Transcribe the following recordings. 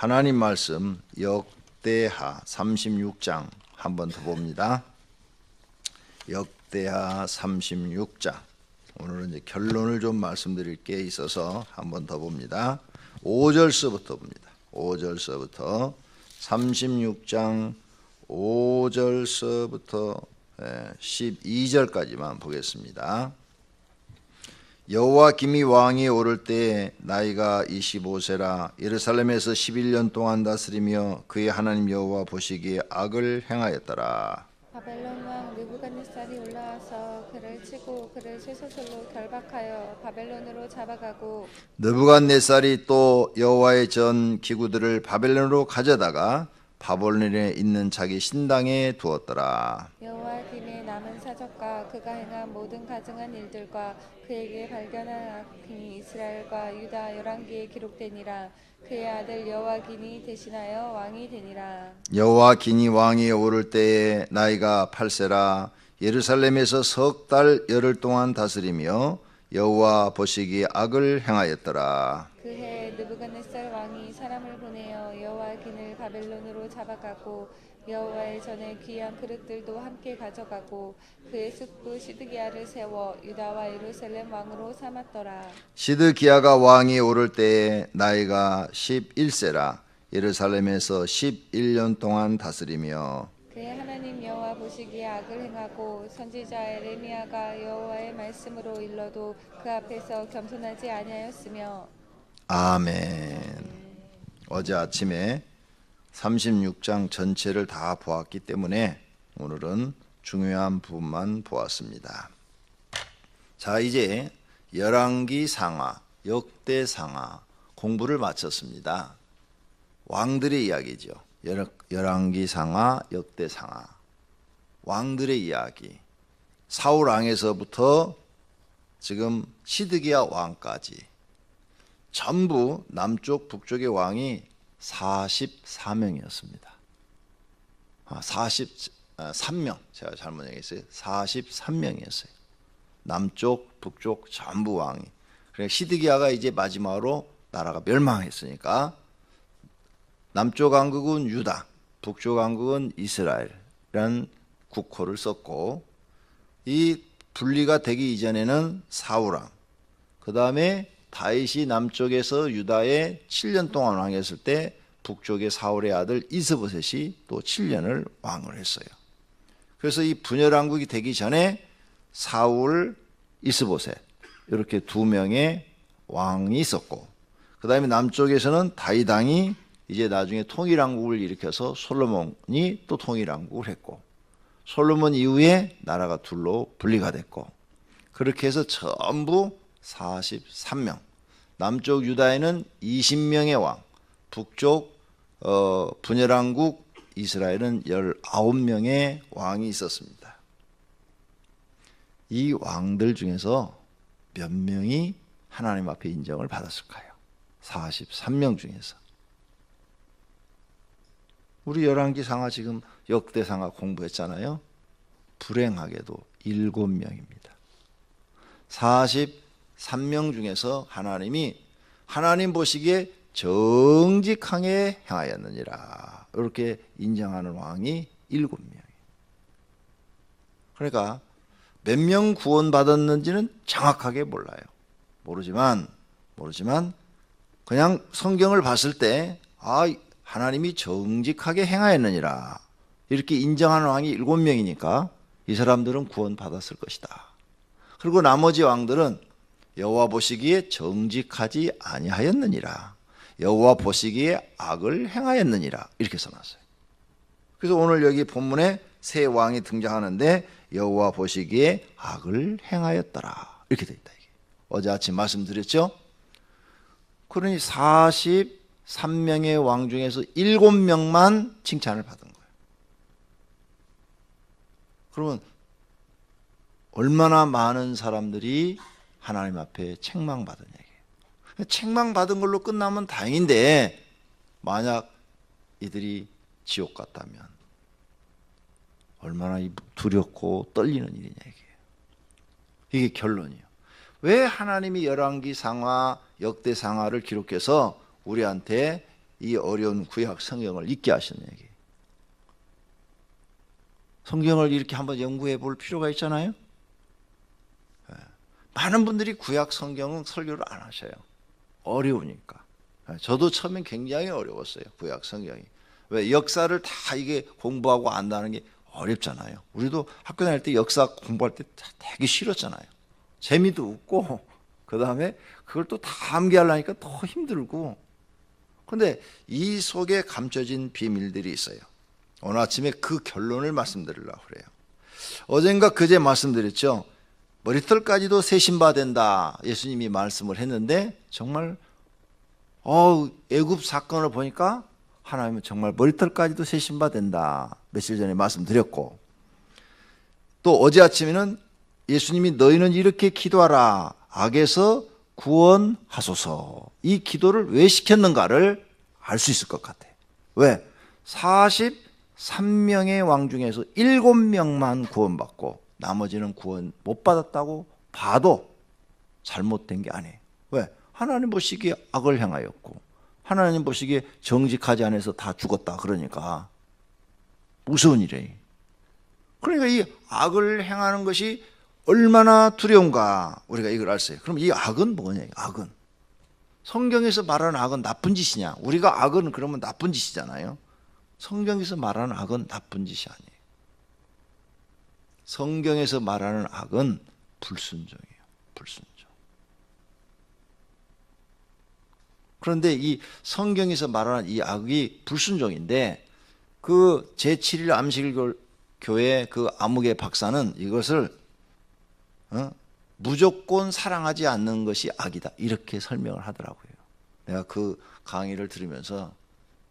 하나님 말씀 역대하 36장 한 번 더 봅니다. 역대하 36장. 오늘은 이제 결론을 좀 말씀드릴 게 있어서 한 번 더 봅니다. 5절서부터 봅니다. 5절서부터 36장 5절서부터 12절까지만 보겠습니다. 여호와김이 왕이 오를 때에 나이가 25세라 예루살렘에서 11년 동안 다스리며 그의 하나님 여호와 보시기에 악을 행하였더라. 바벨론 왕 느부갓네살이 올라와서 그를 치고 그를 쇠소설로 결박하여 바벨론으로 잡아가고 느부갓네살이 또 여호와의 전 기구들을 바벨론으로 가져다가 바벨론에 있는 자기 신당에 두었더라. 여호와 김의 남은 사적과 그가 행한 모든 가증한 일들과 그에게 발견한 악행이 이스라엘과 유다 열왕기에 기록되니라. 그의 아들 여호와긴이 대신하여 왕이 되니라. 여호와긴이 왕이 오를 때에 나이가 8세라 예루살렘에서 석 달 열흘 동안 다스리며 여호와 보시기에 악을 행하였더라. 그해 느부갓네살 왕이 사람을 보내어 여호와긴을 바벨론으로 잡아가고 여호와의 전에 귀한 그릇들도 함께 가져가고 그의 숙부 시드기야를 세워 유다와 예루살렘 왕으로 삼았더라. 시드기야가 왕이 오를 때에 나이가 11세라 예루살렘에서 11년 동안 다스리며 그의 하나님 여호와 보시기에 악을 행하고 선지자 에레미야가 여호와의 말씀으로 일러도 그 앞에서 겸손하지 아니하였으며. 아멘. 어제 아침에 36장 전체를 다 보았기 때문에 오늘은 중요한 부분만 보았습니다. 자, 이제 열왕기 상하, 역대 상하 공부를 마쳤습니다. 왕들의 이야기죠. 열왕기 상하, 역대 상하. 왕들의 이야기. 사울 왕에서부터 지금 시드기야 왕까지 전부 남쪽 북쪽의 왕이 44명이었습니다. 43명, 제가 잘못 얘기했어요. 43명이었어요. 남쪽, 북쪽 전부 왕이. 그러니까 시드기야가 이제 마지막으로 나라가 멸망했으니까 남쪽 왕국은 유다, 북쪽 왕국은 이스라엘이라는 국호를 썼고, 이 분리가 되기 이전에는 사울왕, 그 다음에 다윗이 남쪽에서 유다에 7년 동안 왕했을 때 북쪽의 사울의 아들 이스보셋이 또 7년을 왕을 했어요. 그래서 이 분열왕국이 되기 전에 사울, 이스보셋 이렇게 두 명의 왕이 있었고, 그 다음에 남쪽에서는 다윗 왕이 이제 나중에 통일왕국을 일으켜서 솔로몬이 또 통일왕국을 했고, 솔로몬 이후에 나라가 둘로 분리가 됐고, 그렇게 해서 전부 43명. 남쪽 유다에는 20명의 왕, 북쪽 분열왕국 이스라엘은 19명의 왕이 있었습니다. 이 왕들 중에서 몇 명이 하나님 앞에 인정을 받았을까요? 43명 중에서. 우리 열왕기 상하 지금 역대 상하 공부했잖아요. 불행하게도 7명입니다. 43명 중에서 하나님이 하나님 보시기에 정직하게 행하였느니라 이렇게 인정하는 왕이 7명이에요. 그러니까 몇 명 구원받았는지는 정확하게 몰라요. 모르지만 그냥 성경을 봤을 때 하나님이 정직하게 행하였느니라 이렇게 인정하는 왕이 7명이니까 이 사람들은 구원받았을 것이다. 그리고 나머지 왕들은 여호와 보시기에 정직하지 아니하였느니라, 여호와 보시기에 악을 행하였느니라 이렇게 써놨어요. 그래서 오늘 여기 본문에 새 왕이 등장하는데 여호와 보시기에 악을 행하였더라 이렇게 되어 있다. 이게 어제 아침 말씀드렸죠. 그러니 43명의 왕 중에서 7명만 칭찬을 받은 거예요. 그러면 얼마나 많은 사람들이 하나님 앞에 책망받은 얘기예요. 책망받은 걸로 끝나면 다행인데 만약 이들이 지옥 갔다면 얼마나 두렵고 떨리는 일이냐 얘기예요. 이게 결론이에요. 왜 하나님이 열왕기 상하, 역대 상하를 기록해서 우리한테 이 어려운 구약 성경을 읽게 하셨냐 이게. 성경을 이렇게 한번 연구해 볼 필요가 있잖아요. 많은 분들이 구약 성경은 설교를 안 하셔요. 어려우니까. 저도 처음엔 굉장히 어려웠어요. 구약 성경이. 왜? 역사를 다 이게 공부하고 안다는 게 어렵잖아요. 우리도 학교 다닐 때 역사 공부할 때 되게 싫었잖아요. 재미도 없고 그 다음에 그걸 또 다 암기하려니까 더 힘들고. 근데 이 속에 감춰진 비밀들이 있어요. 오늘 아침에 그 결론을 말씀드리려고 그래요. 어젠가 그제 말씀드렸죠. 머리털까지도 세신바 된다. 예수님이 말씀을 했는데 정말 애굽 사건을 보니까 하나님은 정말 머리털까지도 세신바 된다. 며칠 전에 말씀드렸고, 또 어제 아침에는 예수님이 너희는 이렇게 기도하라. 악에서 구원하소서. 이 기도를 왜 시켰는가를 알 수 있을 것 같아. 왜? 43명의 왕 중에서 7명만 구원받고 나머지는 구원 못 받았다고 봐도 잘못된 게 아니에요. 왜? 하나님 보시기에 악을 행하였고 하나님 보시기에 정직하지 않아서 다 죽었다. 그러니까 무서운 일이에요. 그러니까 이 악을 행하는 것이 얼마나 두려운가 우리가 이걸 알았어요. 그럼 이 악은 뭐냐? 악은 성경에서 말하는 악은 나쁜 짓이냐? 우리가 악은 그러면 나쁜 짓이잖아요. 성경에서 말하는 악은 나쁜 짓이 아니에요. 성경에서 말하는 악은 불순종이에요. 불순종. 그런데 이 성경에서 말하는 이 악이 불순종인데 그 제7일 안식일교회 그 아무개 박사는 이것을 무조건 사랑하지 않는 것이 악이다. 이렇게 설명을 하더라고요. 내가 그 강의를 들으면서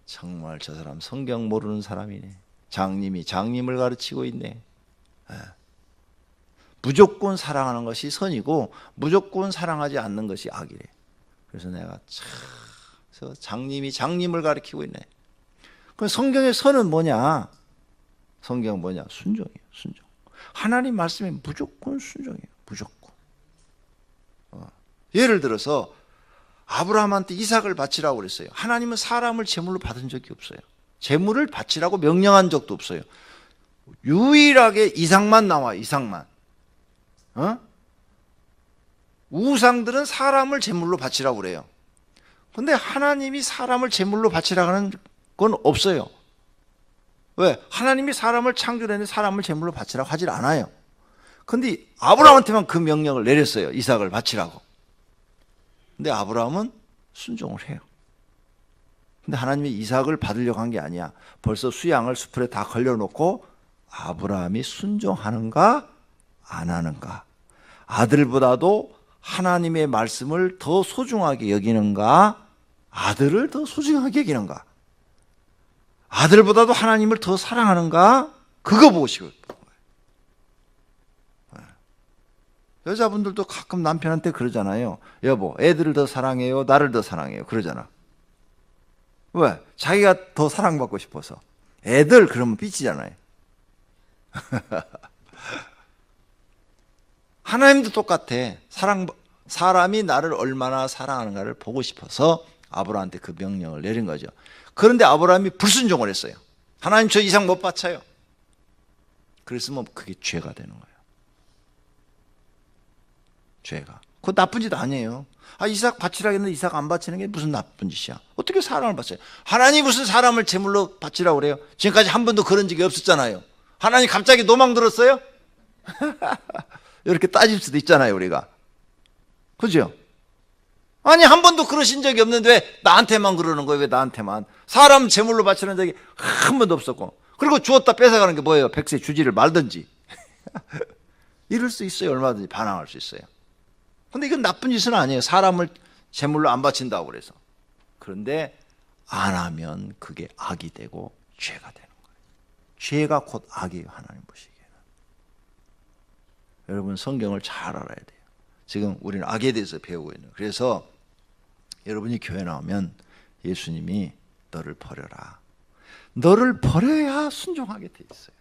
정말 저 사람 성경 모르는 사람이네. 장님이 장님을 가르치고 있네. 무조건 사랑하는 것이 선이고 무조건 사랑하지 않는 것이 악이래. 그래서 내가 그래서 장님이 장님을 가르치고 있네. 그럼 성경의 선은 뭐냐? 성경은 뭐냐? 순종이에요. 순종. 하나님 말씀에 무조건 순종이에요. 무조건. 예를 들어서 아브라함한테 이삭을 바치라고 그랬어요. 하나님은 사람을 제물로 받은 적이 없어요. 제물을 바치라고 명령한 적도 없어요. 유일하게 이삭만 나와. 이삭만. 우상들은 사람을 제물로 바치라고 그래요. 근데 하나님이 사람을 제물로 바치라고 하는 건 없어요. 왜? 하나님이 사람을 창조했는데 사람을 제물로 바치라고 하질 않아요. 근데 아브라함한테만 그 명령을 내렸어요. 이삭을 바치라고. 근데 아브라함은 순종을 해요. 근데 하나님이 이삭을 받으려고 한 게 아니야. 벌써 수양을 수풀에 다 걸려놓고 아브라함이 순종하는가 안 하는가. 아들보다도 하나님의 말씀을 더 소중하게 여기는가 아들을 더 소중하게 여기는가. 아들보다도 하나님을 더 사랑하는가. 그거 보고 싶어요. 여자분들도 가끔 남편한테 그러잖아요. 여보, 애들을 더 사랑해요? 나를 더 사랑해요? 그러잖아. 왜? 자기가 더 사랑받고 싶어서. 애들 그러면 삐치잖아요. 하나님도 똑같아. 사람이 나를 얼마나 사랑하는가를 보고 싶어서 아브라함한테 그 명령을 내린 거죠. 그런데 아브라함이 불순종을 했어요. 하나님 저 이삭 못 바쳐요. 그랬으면 그게 죄가 되는 거예요. 죄가. 그거 나쁜 짓 아니에요. 이삭 바치라 했는데 이삭 안 바치는 게 무슨 나쁜 짓이야. 어떻게 사람을 바쳐요? 하나님 무슨 사람을 제물로 바치라고 그래요? 지금까지 한 번도 그런 적이 없었잖아요. 하나님 갑자기 노망 들었어요? 이렇게 따질 수도 있잖아요, 우리가. 그죠? 아니, 한 번도 그러신 적이 없는데 왜 나한테만 그러는 거예요? 왜 나한테만? 사람 제물로 바치는 적이 한 번도 없었고. 그리고 주었다 뺏어가는 게 뭐예요? 백세 주지를 말든지. 이럴 수 있어요. 얼마든지 반항할 수 있어요. 근데 이건 나쁜 짓은 아니에요. 사람을 제물로 안 바친다고 그래서. 그런데 안 하면 그게 악이 되고 죄가 되는 거예요. 죄가 곧 악이에요. 하나님 보시기에는. 여러분 성경을 잘 알아야 돼요. 지금 우리는 악에 대해서 배우고 있는. 그래서 여러분이 교회 나오면 예수님이 너를 버려라. 너를 버려야 순종하게 돼 있어요.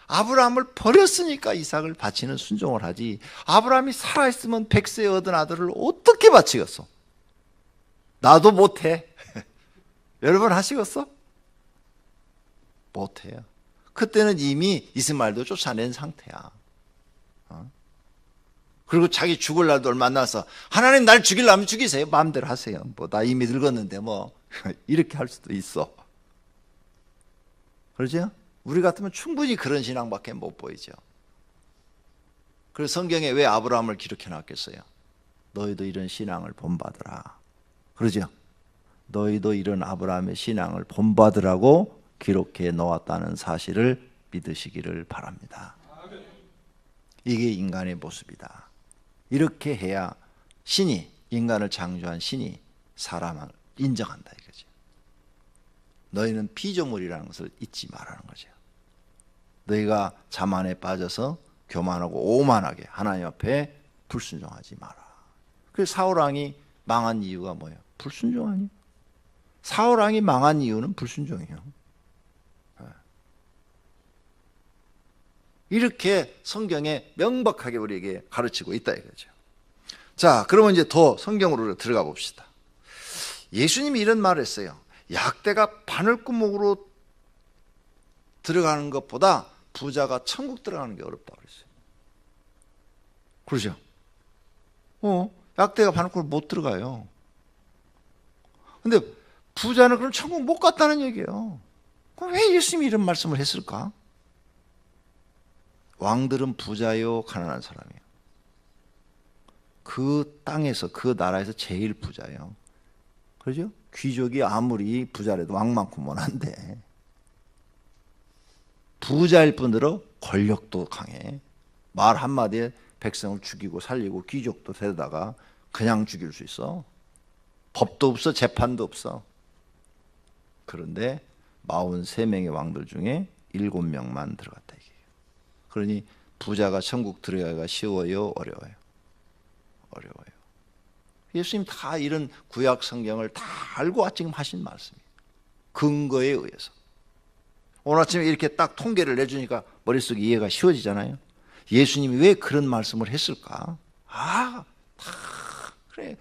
아브라함을 버렸으니까 이삭을 바치는 순종을 하지. 아브라함이 살아있으면 100세 얻은 아들을 어떻게 바치겠어? 나도 못해. 여러분 하시겠어? 못해요. 그때는 이미 이스마엘도 쫓아낸 상태야. 그리고 자기 죽을 날도 얼마 안 남아서 하나님 날 죽이려면 죽이세요. 마음대로 하세요. 뭐 나 이미 늙었는데 뭐 이렇게 할 수도 있어. 그러죠? 우리 같으면 충분히 그런 신앙밖에 못 보이죠. 그래서 성경에 왜 아브라함을 기록해 놨겠어요? 너희도 이런 신앙을 본받으라. 그러죠? 너희도 이런 아브라함의 신앙을 본받으라고 기록해 놓았다는 사실을 믿으시기를 바랍니다. 이게 인간의 모습이다. 이렇게 해야 신이, 인간을 창조한 신이 사람을 인정한다 이거죠. 너희는 피조물이라는 것을 잊지 말라는 거죠. 너희가 자만에 빠져서 교만하고 오만하게 하나님 앞에 불순종하지 마라. 그래서 사울왕이 망한 이유가 뭐예요? 불순종 아니에요? 사울왕이 망한 이유는 불순종이에요. 이렇게 성경에 명백하게 우리에게 가르치고 있다 이거죠. 자, 그러면 이제 더 성경으로 들어가 봅시다. 예수님이 이런 말을 했어요. 약대가 바늘구멍으로 들어가는 것보다 부자가 천국 들어가는 게 어렵다고 그랬어요. 그러죠? 약대가 바늘구멍으로 못 들어가요. 근데 부자는 그럼 천국 못 갔다는 얘기예요. 그럼 왜 예수님이 이런 말씀을 했을까? 왕들은 부자요, 가난한 사람이에요. 그 땅에서, 그 나라에서 제일 부자예요. 그렇죠? 귀족이 아무리 부자라도 왕만큼 못한데 부자일 뿐더러 권력도 강해. 말 한마디에 백성을 죽이고 살리고 귀족도 데려다가 그냥 죽일 수 있어. 법도 없어, 재판도 없어. 그런데 43명의 왕들 중에 7명만 들어갔다 이게. 그러니 부자가 천국 들어가기가 쉬워요, 어려워요? 어려워요. 예수님 다 이런 구약 성경을 다 알고 지금 하신 말씀이에요. 근거에 의해서. 오늘 아침에 이렇게 딱 통계를 내주니까 머릿속에 이해가 쉬워지잖아요. 예수님이 왜 그런 말씀을 했을까? 다 그래.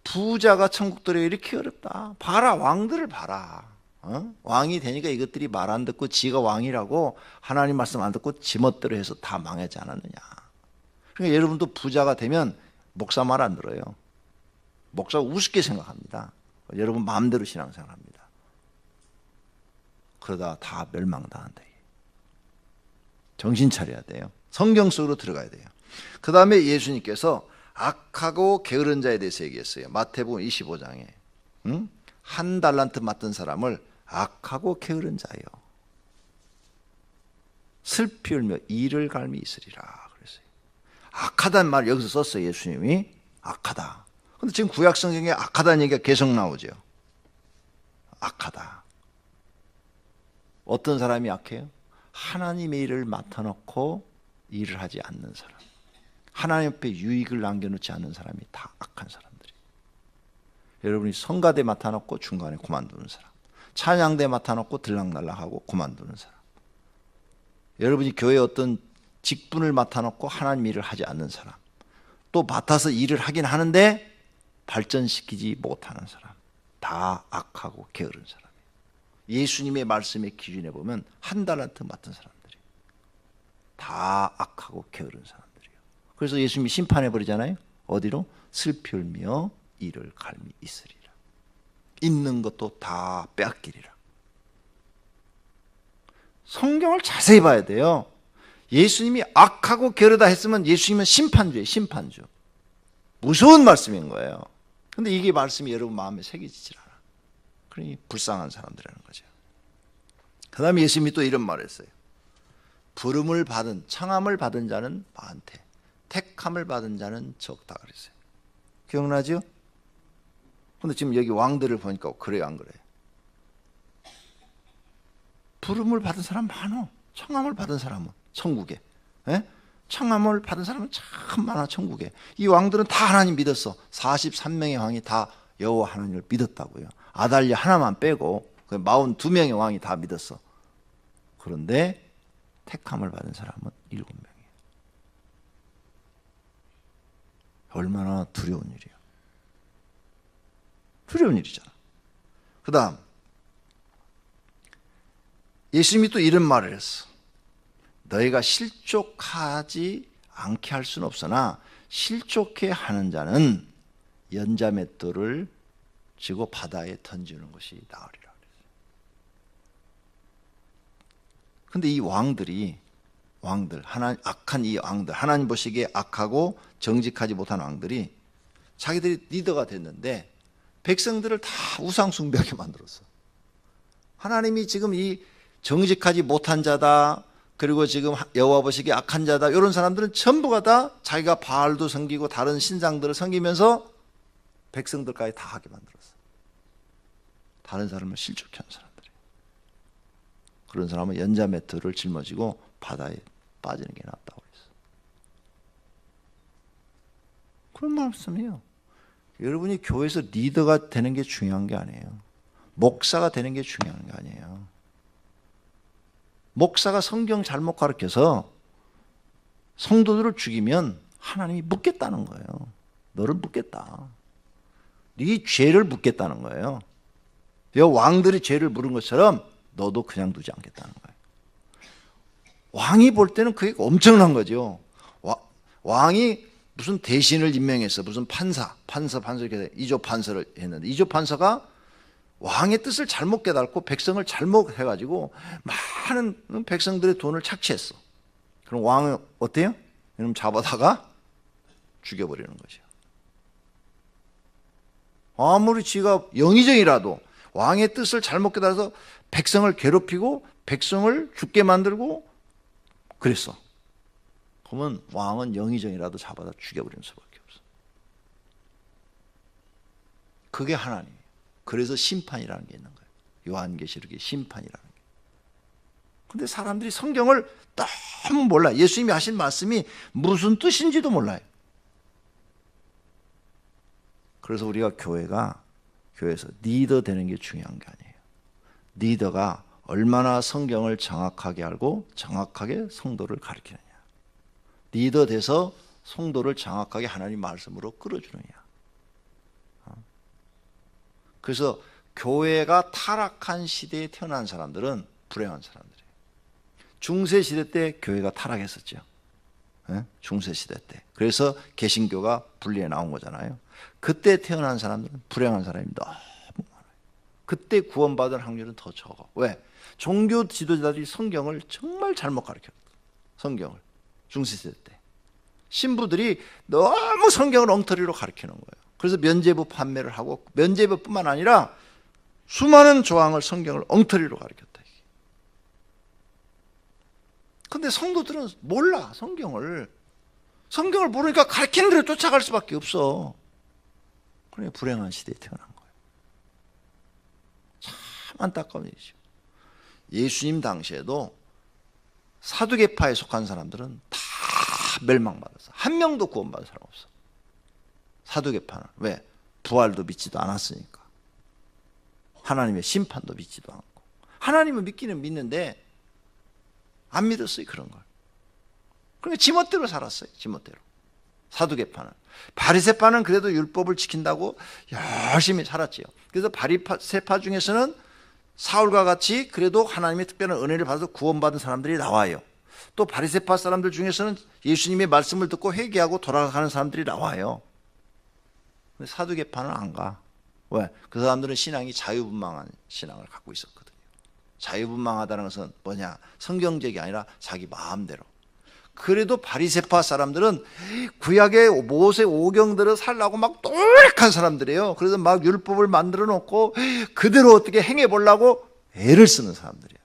부자가 천국 들어가기 이렇게 어렵다. 봐라, 왕들을 봐라. 왕이 되니까 이것들이 말 안 듣고 지가 왕이라고 하나님 말씀 안 듣고 지멋대로 해서 다 망하지 않았느냐. 그러니까 여러분도 부자가 되면 목사 말 안 들어요. 목사 우습게 생각합니다. 여러분 마음대로 신앙생활합니다. 그러다 다 멸망당한다. 정신 차려야 돼요. 성경 속으로 들어가야 돼요. 그 다음에 예수님께서 악하고 게으른 자에 대해서 얘기했어요. 마태복음 25장에 한 달란트 맡은 사람을 악하고 게으른 자요, 슬피 울며 이를 갈미 있으리라 그랬어요. 악하다는 말 여기서 썼어요. 예수님이 악하다. 근데 지금 구약 성경에 악하다는 얘기가 계속 나오죠. 악하다. 어떤 사람이 악해요? 하나님의 일을 맡아놓고 일을 하지 않는 사람. 하나님 앞에 유익을 남겨놓지 않는 사람이 다 악한 사람들이에요. 여러분이 성가대 맡아놓고 중간에 그만두는 사람, 찬양대 맡아놓고 들락날락하고 그만두는 사람, 여러분이 교회 어떤 직분을 맡아놓고 하나님 일을 하지 않는 사람, 또 맡아서 일을 하긴 하는데 발전시키지 못하는 사람, 다 악하고 게으른 사람이에요. 예수님의 말씀의 기준에 보면 한 달란트 맡은 사람들이 다 악하고 게으른 사람들이에요. 그래서 예수님이 심판해버리잖아요. 어디로? 슬피 울며 이를 갈미 있으리라. 있는 것도 다 빼앗기리라. 성경을 자세히 봐야 돼요. 예수님이 악하고 게으르다 했으면 예수님은 심판주예요. 심판주. 무서운 말씀인 거예요. 근데 이게 말씀이 여러분 마음에 새겨지질 않아. 그러니 불쌍한 사람들이라는 거죠. 그 다음에 예수님이 또 이런 말을 했어요. 부름을 받은, 청함을 받은 자는 많대, 택함을 받은 자는 적다 그랬어요. 기억나죠? 근데 지금 여기 왕들을 보니까 그래요, 안 그래요? 부름을 받은 사람 많어. 청함을 받은 사람은 천국에. 청함을 받은 사람은 참 많아, 천국에. 이 왕들은 다 하나님 믿었어. 43명의 왕이 다 여호와 하나님을 믿었다고요. 아달랴 하나만 빼고 42명의 왕이 다 믿었어. 그런데 택함을 받은 사람은 7명이에요. 얼마나 두려운 일이에요. 두려운 일이잖아. 그 다음 예수님이 또 이런 말을 했어. 너희가 실족하지 않게 할 수는 없으나 실족해 하는 자는 연자맷돌을 쥐고 바다에 던지는 것이 나으리라. 근데 이 왕들, 악한 이 왕들, 하나님 보시기에 악하고 정직하지 못한 왕들이 자기들이 리더가 됐는데 백성들을 다 우상 숭배하게 만들었어. 하나님이 지금 이 정직하지 못한 자다, 그리고 지금 여호와 보시기에 악한 자다, 이런 사람들은 전부가 다 자기가 바알도 섬기고 다른 신상들을 섬기면서 백성들까지 다 하게 만들었어. 다른 사람을 실족해 하는 사람들이. 그런 사람은 연자매트를 짊어지고 바다에 빠지는 게 낫다고 그랬어. 그런 말씀이에요. 여러분이 교회에서 리더가 되는 게 중요한 게 아니에요. 목사가 되는 게 중요한 게 아니에요. 목사가 성경 잘못 가르쳐서 성도들을 죽이면 하나님이 묻겠다는 거예요. 너를 묻겠다. 네 죄를 묻겠다는 거예요. 왕들이 죄를 물은 것처럼 너도 그냥 두지 않겠다는 거예요. 왕이 볼 때는 그게 엄청난 거죠. 왕이 무슨 대신을 임명해서 무슨 판사 이렇게 이조 판서를 했는데, 이조 판서가 왕의 뜻을 잘못 깨닫고 백성을 잘못 해가지고 많은 백성들의 돈을 착취했어. 그럼 왕은 어때요? 여러분 잡아다가 죽여버리는 거죠. 아무리 지가 영의정이라도 왕의 뜻을 잘못 깨달아서 백성을 괴롭히고 백성을 죽게 만들고 그랬어. 그러면 왕은 영의정이라도 잡아다 죽여버리는 수밖에 없어. 그게 하나님이에요. 그래서 심판이라는 게 있는 거예요. 요한계시록에 심판이라는 게. 근데 사람들이 성경을 너무 몰라요. 예수님이 하신 말씀이 무슨 뜻인지도 몰라요. 그래서 우리가 교회에서 리더 되는 게 중요한 게 아니에요. 리더가 얼마나 성경을 정확하게 알고 정확하게 성도를 가르치느냐. 리더 돼서 성도를 정확하게 하나님 말씀으로 끌어주느냐. 그래서 교회가 타락한 시대에 태어난 사람들은 불행한 사람들이에요. 중세시대 때 교회가 타락했었죠. 중세시대 때. 그래서 개신교가 분리해 나온 거잖아요. 그때 태어난 사람들은 불행한 사람이 너무 많아요. 그때 구원받을 확률은 더 적어. 왜? 종교 지도자들이 성경을 정말 잘못 가르쳤어요. 성경을. 중세시대 때. 신부들이 너무 성경을 엉터리로 가르치는 거예요. 그래서 면죄부 판매를 하고, 면죄부뿐만 아니라 수많은 조항을 성경을 엉터리로 가르쳤다. 근데 성도들은 몰라, 성경을. 성경을 모르니까 가르치는 대로 쫓아갈 수밖에 없어. 그러니까 불행한 시대에 태어난 거예요. 참 안타까운 일이죠. 예수님 당시에도 사두개파에 속한 사람들은 다 멸망받았어. 한 명도 구원받은 사람 없어. 사두개파는. 왜? 부활도 믿지도 않았으니까. 하나님의 심판도 믿지도 않고. 하나님을 믿기는 믿는데 안 믿었어요, 그런 걸. 그러니까 지멋대로 살았어요, 지멋대로. 사두개파는. 바리새파는 그래도 율법을 지킨다고 열심히 살았지요. 그래서 바리새파 중에서는 사울과 같이 그래도 하나님의 특별한 은혜를 받아서 구원받은 사람들이 나와요. 또 바리새파 사람들 중에서는 예수님의 말씀을 듣고 회개하고 돌아가는 사람들이 나와요. 근데 사두개파는 안 가. 왜? 그 사람들은 신앙이 자유분방한 신앙을 갖고 있었거든요. 자유분방하다는 것은 뭐냐? 성경적이 아니라 자기 마음대로. 그래도 바리새파 사람들은 구약의 모세 오경들을 살라고 막 노력한 사람들이에요. 그래서 막 율법을 만들어 놓고 그대로 어떻게 행해 보려고 애를 쓰는 사람들이에요.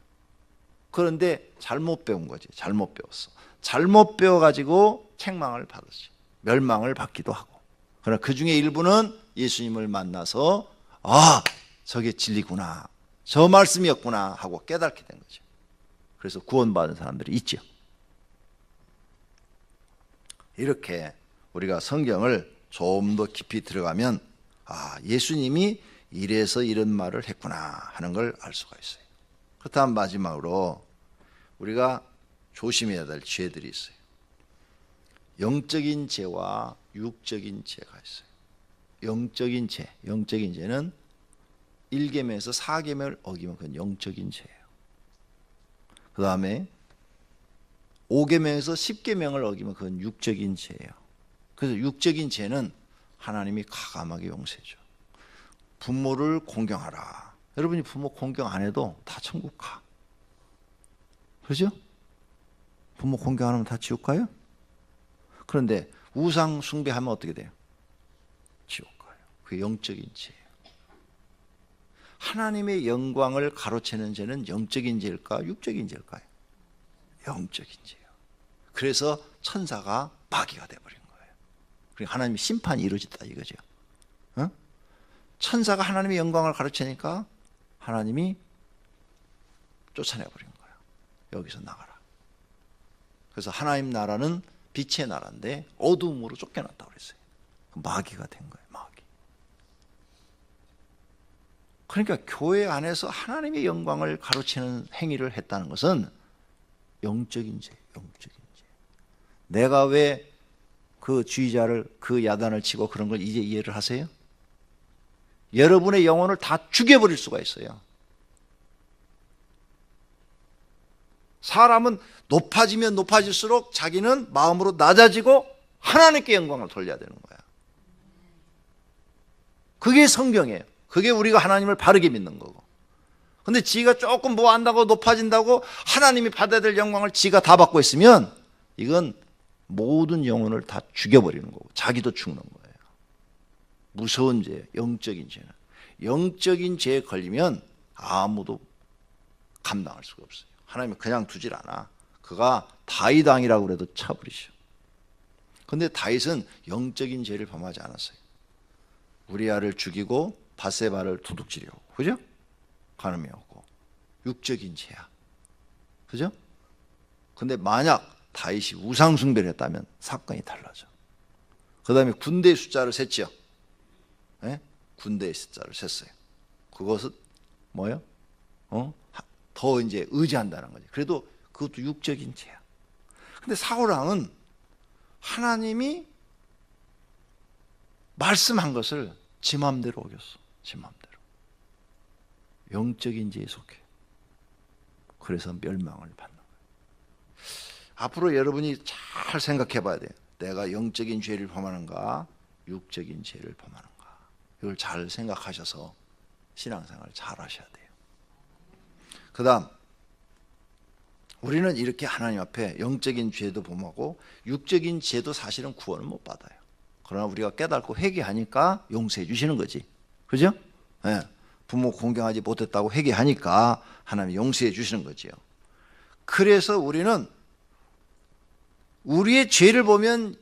그런데 잘못 배운 거지. 잘못 배웠어. 잘못 배워가지고 책망을 받았죠. 멸망을 받기도 하고. 그러나 그 중에 일부는 예수님을 만나서 저게 진리구나, 저 말씀이었구나 하고 깨닫게 된 거죠. 그래서 구원받은 사람들이 있죠. 이렇게 우리가 성경을 좀 더 깊이 들어가면 예수님이 이래서 이런 말을 했구나 하는 걸 알 수가 있어요. 그렇다면 마지막으로 우리가 조심해야 될 죄들이 있어요. 영적인 죄와 육적인 죄가 있어요. 영적인 죄는 1계명에서 4계명을 어기면 그건 영적인 죄예요. 그 다음에 5계명에서 10계명을 어기면 그건 육적인 죄예요. 그래서 육적인 죄는 하나님이 과감하게 용서해줘. 부모를 공경하라. 여러분이 부모 공경 안 해도 다 천국 가. 그렇죠? 부모 공경 안 하면 다 지옥 가요? 그런데 우상 숭배하면 어떻게 돼요? 지옥 가요. 그게 영적인 죄예요. 하나님의 영광을 가로채는 죄는 영적인 죄일까? 육적인 죄일까요? 영적인 죄예요. 그래서 천사가 마귀가 돼버린 거예요. 그러니까 하나님의 심판이 이루어졌다 이거죠. 어? 천사가 하나님의 영광을 가르치니까 하나님이 쫓아내버린 거예요. 여기서 나가라. 그래서 하나님 나라는 빛의 나라인데 어두움으로 쫓겨났다고 그랬어요. 마귀가 된 거예요. 마귀. 그러니까 교회 안에서 하나님의 영광을 가로채는 행위를 했다는 것은 영적인 죄, 영적인 죄. 내가 왜 그 주의자를, 그 야단을 치고 그런 걸 이제 이해를 하세요? 여러분의 영혼을 다 죽여버릴 수가 있어요. 사람은 높아지면 높아질수록 자기는 마음으로 낮아지고 하나님께 영광을 돌려야 되는 거야. 그게 성경이에요. 그게 우리가 하나님을 바르게 믿는 거고. 근데 지가 조금 뭐 안다고 높아진다고 하나님이 받아야 될 영광을 지가 다 받고 있으면 이건 모든 영혼을 다 죽여버리는 거고 자기도 죽는 거예요. 무서운 죄예요. 영적인 죄는. 영적인 죄에 걸리면 아무도 감당할 수가 없어요. 하나님이 그냥 두질 않아. 그가 다윗 왕이라고 그래도 쳐버리셔. 그런데 다윗은 영적인 죄를 범하지 않았어요. 우리아를 죽이고 바세바를 도둑질하고, 그죠? 간음이었고 육적인 죄야. 그죠? 근데 만약 다윗이 우상 숭배를 했다면 사건이 달라져. 그 다음에 군대의 숫자를 셌죠. 네? 군대의 숫자를 셌어요. 그것은 뭐예요? 더 이제 의지한다는 거지. 그래도 그것도 육적인 죄야. 근데 사울왕은 하나님이 말씀한 것을 지 맘대로 어겼어. 지 맘대로. 영적인 죄에 속해. 그래서 멸망을 받는 거예요. 앞으로 여러분이 잘 생각해 봐야 돼요. 내가 영적인 죄를 범하는가, 육적인 죄를 범하는가. 이걸 잘 생각하셔서 신앙생활 잘 하셔야 돼요. 그 다음, 우리는 이렇게 하나님 앞에 영적인 죄도 범하고 육적인 죄도 사실은 구원을 못 받아요. 그러나 우리가 깨닫고 회개하니까 용서해 주시는 거지. 그죠? 네. 부모 공경하지 못했다고 회개하니까 하나님이 용서해 주시는 거지요. 그래서 우리는 우리의 죄를 보면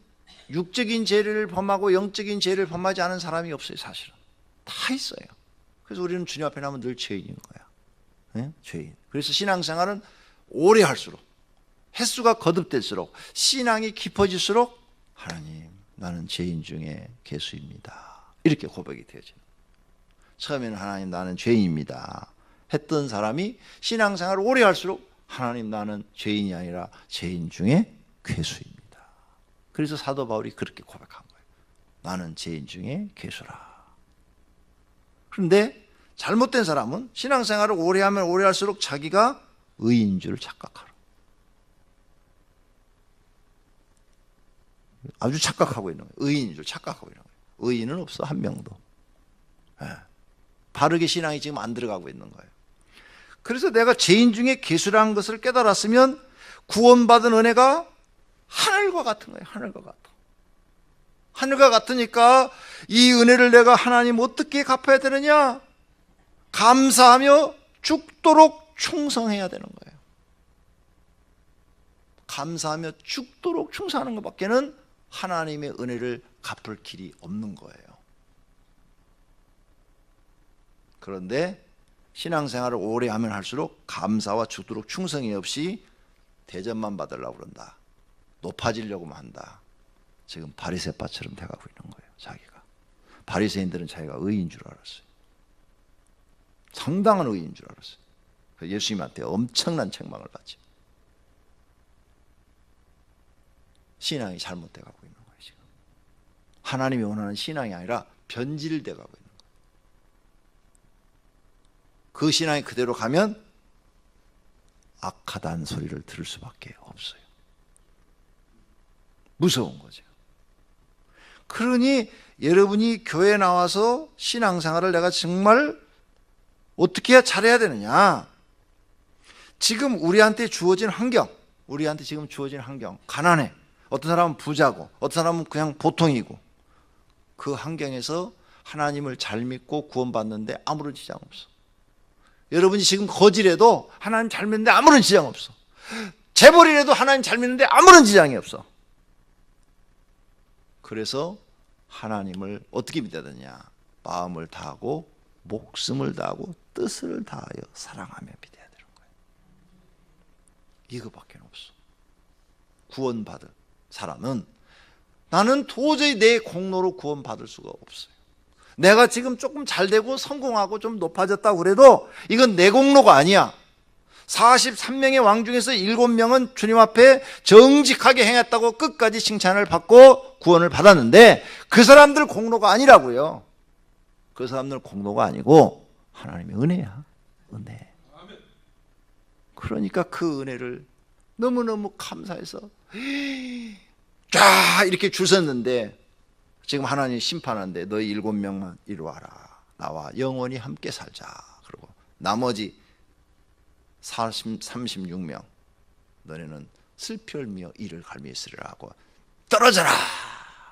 육적인 죄를 범하고 영적인 죄를 범하지 않은 사람이 없어요. 사실은 다 있어요. 그래서 우리는 주님 앞에 나면 늘 죄인인 거야. 네? 죄인. 그래서 신앙생활은 오래 할수록, 횟수가 거듭될수록, 신앙이 깊어질수록 하나님, 나는 죄인 중에 괴수입니다. 이렇게 고백이 되어져요. 처음에는 하나님, 나는 죄인입니다 했던 사람이 신앙생활을 오래 할수록 하나님, 나는 죄인이 아니라 죄인 중에 괴수입니다. 그래서 사도 바울이 그렇게 고백한 거예요. 나는 죄인 중에 괴수라. 그런데 잘못된 사람은 신앙생활을 오래 하면 오래 할수록 자기가 의인인 줄 착각하라. 아주 착각하고 있는 거예요. 의인인 줄 착각하고 있는 거예요. 의인은 없어, 한 명도. 네. 바르게 신앙이 지금 안 들어가고 있는 거예요. 그래서 내가 죄인 중에 괴수라는 것을 깨달았으면 구원받은 은혜가 하늘과 같은 거예요. 하늘과 같아. 하늘과 같으니까 이 은혜를 내가 하나님 어떻게 갚아야 되느냐? 감사하며 죽도록 충성해야 되는 거예요. 감사하며 죽도록 충성하는 것밖에는 하나님의 은혜를 갚을 길이 없는 거예요. 그런데 신앙생활을 오래 하면 할수록 감사와 죽도록 충성이 없이 대접만 받으려고 그런다. 높아지려고만 한다. 지금 바리새파처럼 돼가고 있는 거예요. 자기가. 바리새인들은 자기가 의인 줄 알았어요. 상당한 의인 줄 알았어요. 예수님한테 엄청난 책망을 받죠. 신앙이 잘못돼가고 있는 거예요. 지금. 하나님이 원하는 신앙이 아니라 변질돼가고 있는 거예요. 그 신앙이 그대로 가면 악하다는 소리를 들을 수밖에 없어요. 무서운 거죠. 그러니 여러분이 교회 나와서 신앙생활을 내가 정말 어떻게 해야 잘해야 되느냐? 지금 우리한테 주어진 환경, 가난해. 어떤 사람은 부자고, 어떤 사람은 그냥 보통이고, 그 환경에서 하나님을 잘 믿고 구원받는데 아무런 지장 없어. 여러분이 지금 거지래도 하나님 잘 믿는데 아무런 지장 없어. 재벌이라도 하나님 잘 믿는데 아무런 지장이 없어. 그래서 하나님을 어떻게 믿어야 되냐? 마음을 다하고 목숨을 다하고 뜻을 다하여 사랑하며 믿어야 되는 거예요. 이거밖에 없어. 구원받을 사람은 나는 도저히 내 공로로 구원받을 수가 없어요. 내가 지금 조금 잘 되고 성공하고 좀 높아졌다고 그래도 이건 내 공로가 아니야. 43명의 왕 중에서 7명은 주님 앞에 정직하게 행했다고 끝까지 칭찬을 받고 구원을 받았는데 그 사람들 공로가 아니라고요. 그 사람들 공로가 아니고 하나님의 은혜야. 은혜. 그러니까 그 은혜를 너무너무 감사해서 쫙 이렇게 줄 섰는데 지금 하나님 심판하는데 너희 7명만 이리 와라. 나와 영원히 함께 살자. 그리고 나머지 36명 너네는 슬피 흘며 이를 갈미 있으리라 하고 떨어져라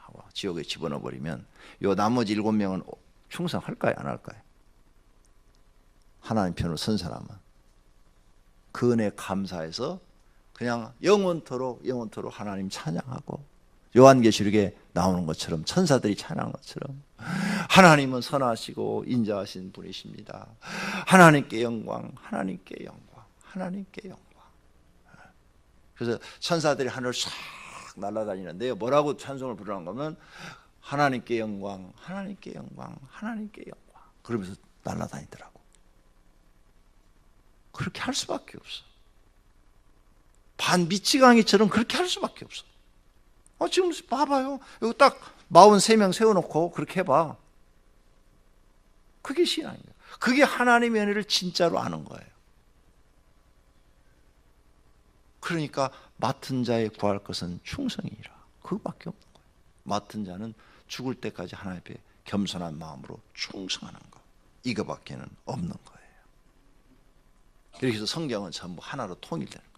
하고 지옥에 집어넣어 버리면 요 나머지 7명은 충성할까요? 안 할까요? 하나님 편으로 선 사람은 그 은혜 감사해서 그냥 영원토록 하나님 찬양하고 요한계시록에 나오는 것처럼 천사들이 찬양한 것처럼 하나님은 선하시고 인자하신 분이십니다. 하나님께 영광, 하나님께 영광, 하나님께 영광. 그래서 천사들이 하늘을 싹 날아다니는데요. 뭐라고 찬송을 부르는 거면 하나님께 영광, 하나님께 영광, 하나님께 영광. 그러면서 날아다니더라고. 그렇게 할 수밖에 없어. 반미치광이처럼 그렇게 할 수밖에 없어. 지금 봐봐요. 여기 딱 43명 세워놓고 그렇게 해봐. 그게 신앙이에요. 그게 하나님의 은혜를 진짜로 아는 거예요. 그러니까 맡은 자의 구할 것은 충성이라. 그거밖에 없는 거예요. 맡은 자는 죽을 때까지 하나님 앞에 겸손한 마음으로 충성하는 거. 이거밖에는 없는 거예요. 이렇게 해서 성경은 전부 하나로 통일되는 거예요.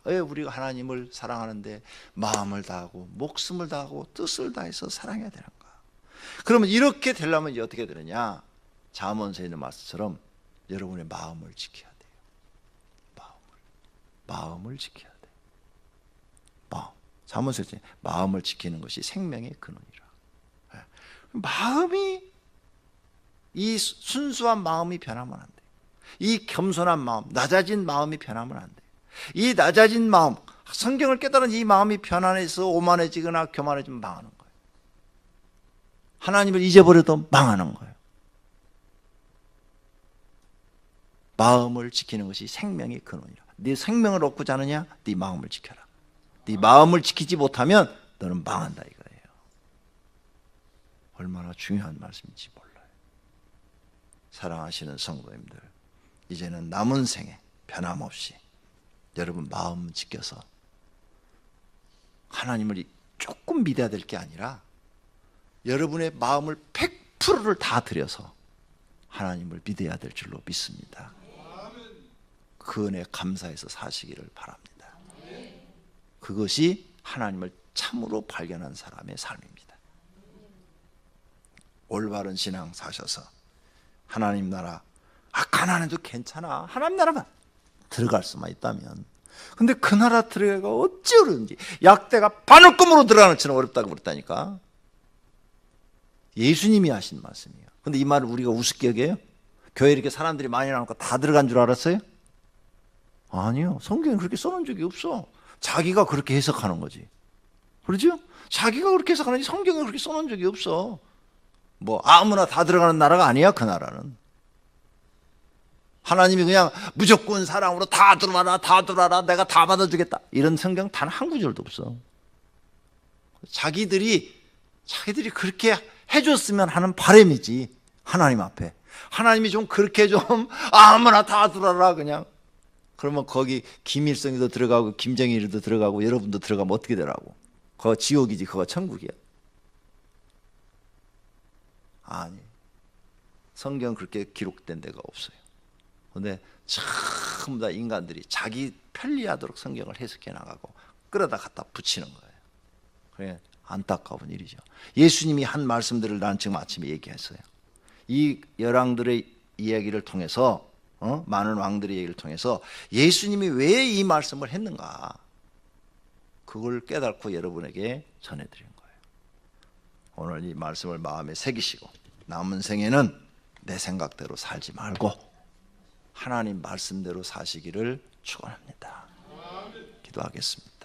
왜 우리가 하나님을 사랑하는데 마음을 다하고 목숨을 다하고 뜻을 다해서 사랑해야 되는가? 그러면 이렇게 되려면 이제 어떻게 되느냐? 잠언서에 있는 말씀처럼 여러분의 마음을 지켜야 돼요. 마음을 지켜야 돼. 잠언서에 마음을 지키는 것이 생명의 근원이라. 마음이 이 순수한 마음이 변하면 안 돼. 이 겸손한 마음, 낮아진 마음이 변하면 안 돼. 이 낮아진 마음, 성경을 깨달은 이 마음이 편안해서 오만해지거나 교만해지면 망하는 거예요. 하나님을 잊어버려도 망하는 거예요. 마음을 지키는 것이 생명의 근원이라. 네 생명을 얻고자 하느냐? 네 마음을 지켜라. 네 마음을 지키지 못하면 너는 망한다 이거예요. 얼마나 중요한 말씀인지 몰라요. 사랑하시는 성도님들, 이제는 남은 생에 변함없이 여러분 마음 지켜서 하나님을 조금 믿어야 될 게 아니라 여러분의 마음을 100%를 다 들여서 하나님을 믿어야 될 줄로 믿습니다. 그 은혜 감사해서 사시기를 바랍니다. 그것이 하나님을 참으로 발견한 사람의 삶입니다. 올바른 신앙 사셔서 하나님 나라, 가난해도 괜찮아. 하나님 나라만 들어갈 수만 있다면. 근데 그 나라 들어가기가 어찌 어려운지. 약대가 바늘꿈으로 들어가는 것처럼 어렵다고 그랬다니까. 예수님이 하신 말씀이에요. 근데 이 말을 우리가 우습게 여겨요? 교회 이렇게 사람들이 많이 나오니까 다 들어간 줄 알았어요? 아니요. 성경에 그렇게 써놓은 적이 없어. 자기가 그렇게 해석하는 거지. 그렇죠? 자기가 그렇게 해석하는지 성경에 그렇게 써놓은 적이 없어. 뭐 아무나 다 들어가는 나라가 아니야, 그 나라는. 하나님이 그냥 무조건 사랑으로 다 들어와라, 내가 다 받아주겠다. 이런 성경 단 한 구절도 없어. 자기들이 그렇게 해줬으면 하는 바람이지, 하나님 앞에. 하나님이 좀 그렇게 좀 아무나 다 들어와라, 그냥. 그러면 거기 김일성이도 들어가고 김정일도 들어가고 여러분도 들어가면 어떻게 되라고? 그거 지옥이지, 그거 천국이야. 아니, 성경 그렇게 기록된 데가 없어요. 근데 전부 다 인간들이 자기 편리하도록 성경을 해석해 나가고 끌어다 갖다 붙이는 거예요. 그래, 안타까운 일이죠. 예수님이 한 말씀들을 난 지금 아침에 얘기했어요. 이 열왕들의 이야기를 통해서, 많은 왕들의 얘기를 통해서 예수님이 왜 이 말씀을 했는가, 그걸 깨닫고 여러분에게 전해드린 거예요. 오늘 이 말씀을 마음에 새기시고 남은 생에는 내 생각대로 살지 말고 하나님 말씀대로 사시기를 축원합니다. 기도하겠습니다.